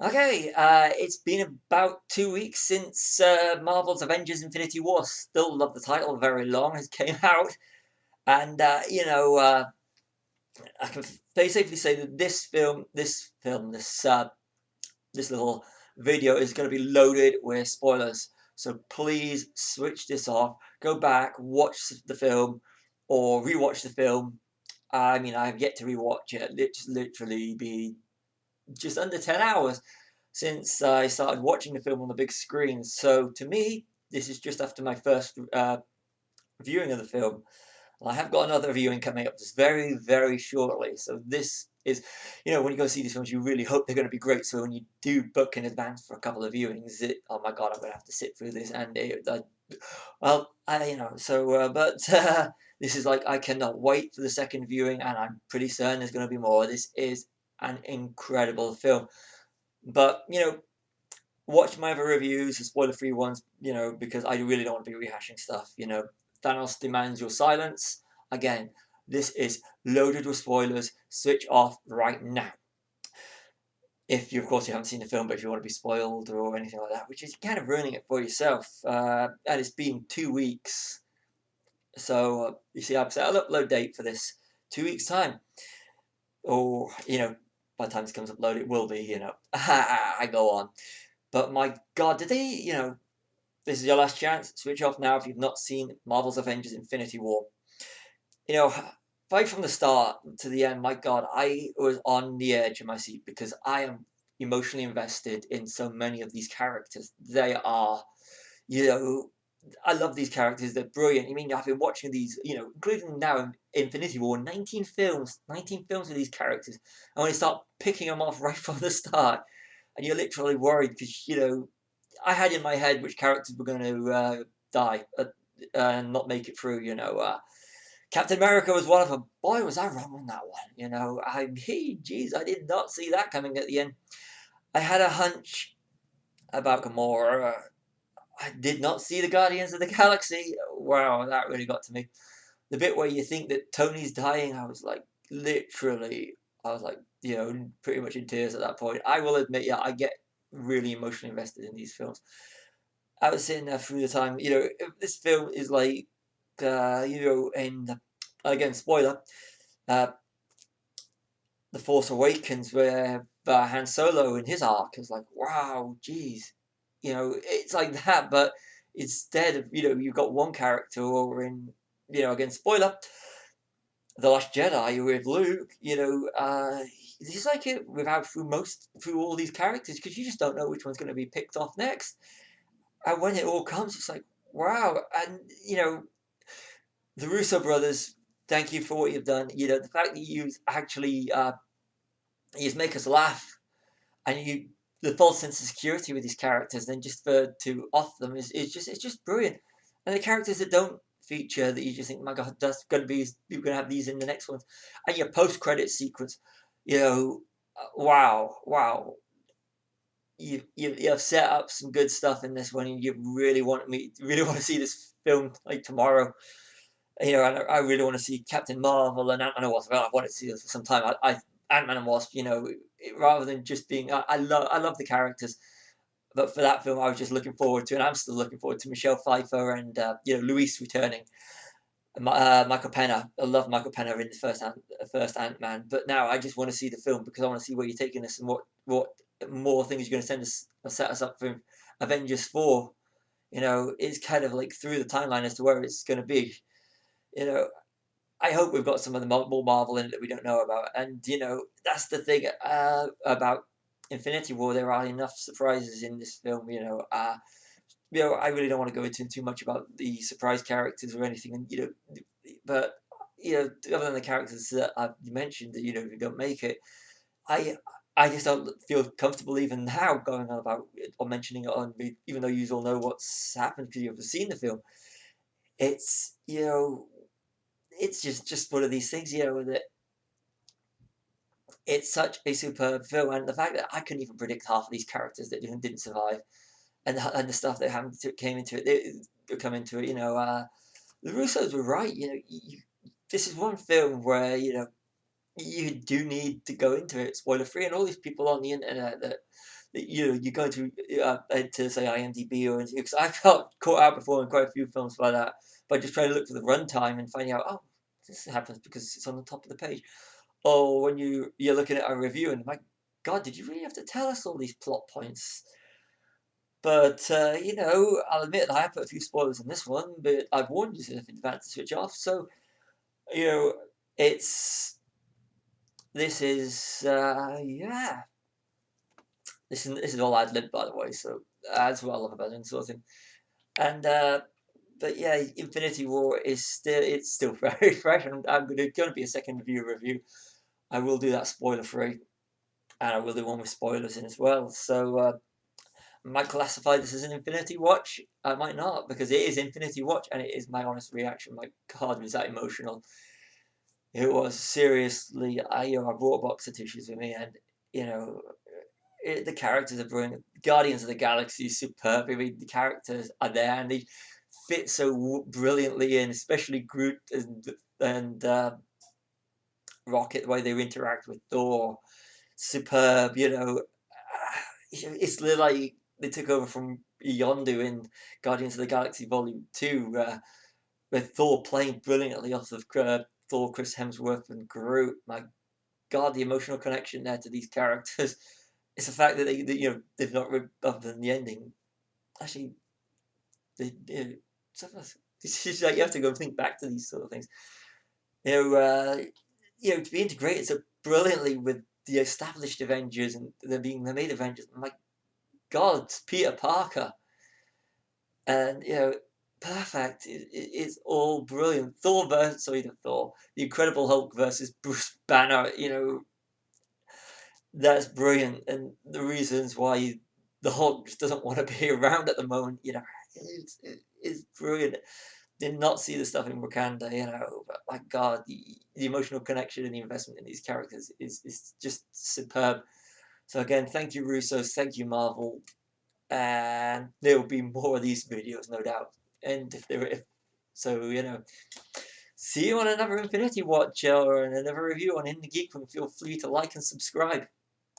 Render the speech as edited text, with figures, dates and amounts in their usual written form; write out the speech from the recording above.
Okay, it's been about 2 weeks since Marvel's Avengers Infinity War. Still love the title, very long, has came out. And, I can very safely say that this little video is going to be loaded with spoilers. So please switch this off, go back, watch the film, or rewatch the film. I mean, I have yet to rewatch it. It's literally be just under 10 hours since I started watching the film on the big screen. So to me, this is just after my first viewing of the film. I have got another viewing coming up just very, very shortly. So this is, when you go see these films, you really hope they're going to be great. So when you do book in advance for a couple of viewings, oh my God, I'm going to have to sit through this. And this is like, I cannot wait for the second viewing, and I'm pretty certain there's going to be more. This is an incredible film. But, watch my other reviews, the spoiler-free ones, because I really don't want to be rehashing stuff, Thanos demands your silence. Again, this is loaded with spoilers. Switch off right now. If you, of course, you haven't seen the film, but if you want to be spoiled or anything like that, which is kind of ruining it for yourself. And it's been 2 weeks. So, you see, I've set an upload date for this. 2 weeks' time. Or, by the time this comes uploaded, it will be, I go on. But my God, did they, this is your last chance. Switch off now if you've not seen Marvel's Avengers Infinity War. Right from the start to the end, my God, I was on the edge of my seat because I am emotionally invested in so many of these characters. They are, I love these characters. They're brilliant. I mean, I've been watching these, including now in Infinity War, 19 films with these characters. And when you start picking them off right from the start, and you're literally worried because, I had in my head which characters were going to die and not make it through. Captain America was one of them. Boy, was I wrong on that one. Geez, I did not see that coming at the end. I had a hunch about Gamora. I did not see the Guardians of the Galaxy. Wow, that really got to me. The bit where you think that Tony's dying, I was like, literally, pretty much in tears at that point. I will admit, yeah, I get really emotionally invested in these films. I was sitting there through the time, this film is like, again, spoiler, uh, The Force Awakens, where Han Solo in his arc is like, wow, geez, it's like that, but instead of, you've got one character over in, again, spoiler, The Last Jedi with Luke, it's like it without through all these characters because you just don't know which one's going to be picked off next. And when it all comes, it's like, wow. And, the Russo brothers, thank you for what you've done. The fact that you actually you make us laugh and the false sense of security with these characters, then just to off them it's just brilliant. And the characters that don't feature that you just think, my God, that's going to be you're going to have these in the next ones, and your post-credit sequence, wow. You've set up some good stuff in this one, and you really want to see this film like tomorrow. And I really want to see Captain Marvel and Ant-Man and Wasp. Well, I've wanted to see this for some time. Ant-Man and Wasp, rather than just being, I love the characters, but for that film, I was just looking forward to, and I'm still looking forward to Michelle Pfeiffer and Luis returning. Michael Pena, I love Michael Pena in the first Ant-Man, but now I just want to see the film because I want to see where you're taking this and what more things you're going to set us up for Avengers 4. It's kind of like through the timeline as to where it's going to be. I hope we've got some of the more Marvel in it that we don't know about. And, that's the thing about Infinity War. There are enough surprises in this film, I really don't want to go into too much about the surprise characters or anything. And, but, other than the characters that you mentioned that, if you don't make it, I I just don't feel comfortable even now going on about it or mentioning it on, even though you all know what's happened because you've seen the film. It's, it's just one of these things, that it's such a superb film, and the fact that I couldn't even predict half of these characters that didn't survive, and the stuff that came into it, they come into it. The Russos were right. This is one film where you do need to go into it spoiler free, and all these people on the internet that you go to say IMDb or because I felt caught out before in quite a few films by that by just trying to look for the runtime and finding out, oh, this happens because it's on the top of the page. Or when you're looking at a review and my God, did you really have to tell us all these plot points? But I'll admit that I have put a few spoilers in this one, but I've warned you in advance to switch off. So you know, it's this is yeah, this is all ad lib by the way. So as well of Avengers sort of thing, and but yeah, Infinity War is still very fresh, and I'm going to be a second review. I will do that spoiler free, and I will do one with spoilers in as well. So I might classify this as an Infinity Watch. I might not because it is Infinity Watch, and it is my honest reaction. My God, was that emotional? It was seriously. I brought a box of tissues with me, and you know, the characters are brilliant. Guardians of the Galaxy is superb. I mean, the characters are there, and they fit so brilliantly in, especially Groot and Rocket, the way they interact with Thor. Superb, it's like they took over from Yondu in Guardians of the Galaxy Volume 2, with Thor playing brilliantly off of Thor, Chris Hemsworth, and Groot. My God, the emotional connection there to these characters. It's the fact that they've not other than the ending. Actually, it's just like you have to go and think back to these sort of things. To be integrated so brilliantly with the established Avengers and the main Avengers. My God, Peter Parker, and perfect. It's all brilliant. The Incredible Hulk versus Bruce Banner. That's brilliant, and the reasons why the Hulk just doesn't want to be around at the moment. It's brilliant. Did not see the stuff in Wakanda, but my God, the emotional connection and the investment in these characters is just superb. So again, thank you, Russos, thank you, Marvel, and there will be more of these videos, no doubt. And see you on another Infinity Watch or another review on In the Geek Room. Feel free to like and subscribe.